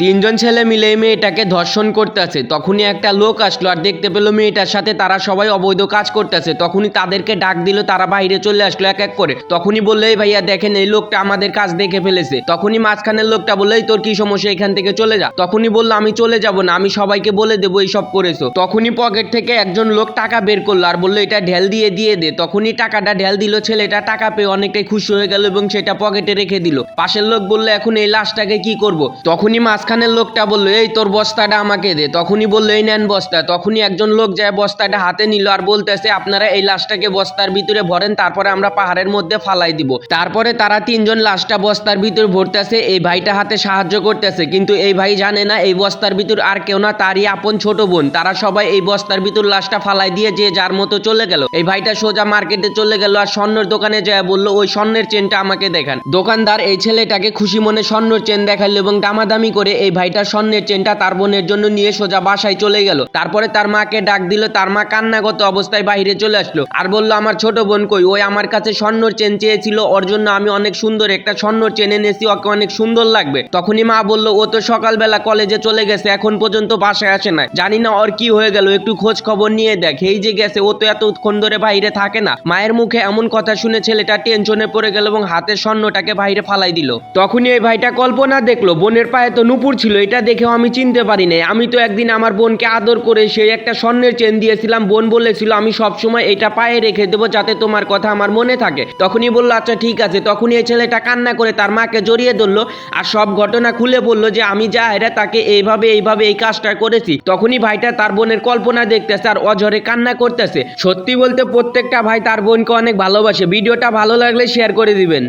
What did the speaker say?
তিনজন ছেলে মিলে এই মেয়েটাকে ধর্ষণ করতেছে। তখনই একটা লোক আসলো আর দেখতে পেলো মেয়েটার সাথে তারা সবাই অবৈধ কাজ করতেছে। তখনই তাদেরকে ডাক দিল, তারা বাইরে চলে আসলো এক এক করে। তখনই বললো, এই ভাইয়া দেখেন এই লোকটা আমাদের কাজ দেখে ফেলেছে। তখনই মাঝখানের লোকটা বললো, এই তোর কি সমস্যা, এখান থেকে চলে যা। তখনই বললো, আমি চলে যাব না, আমি সবাইকে বলে দেবো এইসব করেছো। তখনই পকেট থেকে একজন লোক টাকা বের করলো আর বললো, এটা ঢেল দিয়ে দে। তখনই টাকাটা ঢেল দিল। ছেলেটা টাকা পেয়ে অনেকটাই খুশি হয়ে গেল এবং সেটা পকেটে রেখে দিল। পাশের লোক বললো, এখন এই লাশটাকে কি করব? তখনই মাঝখানের লোকটা বললো, এই তোর বস্তাটা আমাকে দে। তখনই বললো, এই নেন বস্তা। তখনই একজন লোক যায় বস্তাটা হাতে নিল আর বলতেছে, আপনারা এই লাশটাকে বস্তার ভিতরে ভরেন, তারপরে আমরা পাহাড়ের মধ্যে ফালাই দিব। তারপরে তারা তিনজন লাশটা বস্তার ভিতরে ভরতেছে, এই ভাইটা হাতে সাহায্য করতেছে। কিন্তু এই ভাই জানে না এই বস্তার ভিতর আর কেউ না, তারই আপন ছোট বোন। তারা সবাই এই বস্তার ভিতর লাশটা ফালাই দিয়ে যে যার মতো চলে গেল। এই ভাইটা সোজা মার্কেটে চলে গেল আর স্বর্ণের দোকানে যায় বললো, ওই স্বর্ণের চেনটা আমাকে দেখান। দোকানদার এই ছেলেটাকে খুশি মনে স্বর্ণের চেন দেখাইলো এবং দামাদামি করে এই ভাইটার স্বর্ণের চেনটা তার বোনের জন্য নিয়ে সোজা বাসায় চলে গেল। তারপরে তার মাকে ডাক দিল, তার মা কান্নাগত অবস্থায় বাইরে চলে আসলো আর বললো, আমার ছোট বোন কই? ওই আমার কাছে স্বর্ণের চেন চেয়েছিল, ওর জন্য আমি অনেক সুন্দর একটা স্বর্ণের চেন এনেছি, ওকে অনেক সুন্দর লাগবে। তখনই মা বললো, ও তো সকালবেলা কলেজে চলে গেছে, এখন পর্যন্ত বাসায় আসে না, জানি না ওর কি হয়ে গেল, একটু খোঁজ খবর নিয়ে দেখ। এই যে গেছে, ও তো এতক্ষণ ধরে বাইরে থাকে না। মায়ের মুখে এমন কথা শুনে ছেলেটা টেনশনে পড়ে গেল এবং হাতের স্বর্ণটাকে বাইরে ফালাই দিল। তখনই এই ভাইটা কল্পনা দেখলো, বোনের পায়ে তো নুপুর ছিল, এটা দেখেও আমি চিনতে পারি নাই। আমি তো একদিন আমার বোনকে আদর করে সেই একটা স্বর্ণের চেন দিয়েছিলাম, বোন বলেছিল আমি সবসময় এটা পায়ে রেখে দেবো যাতে তোমার কথা আমার মনে থাকে। তখনই বললো, আচ্ছা ঠিক আছে। তখনই এই ছেলেটা কান্না করে তার মাকে জড়িয়ে ধরলো আর সব ঘটনা খুলে বললো যে আমি যা এরা তাকে এইভাবে এই কাজটা করেছি। তখনই ভাইটা তার বোনের কল্পনা দেখতেছে আর অঝরে কান্না করতেছে। সত্যি বলতে প্রত্যেকটা ভাই তার বোনকে অনেক ভালোবাসে। ভিডিওটা ভালো লাগলে শেয়ার করে দিবেন।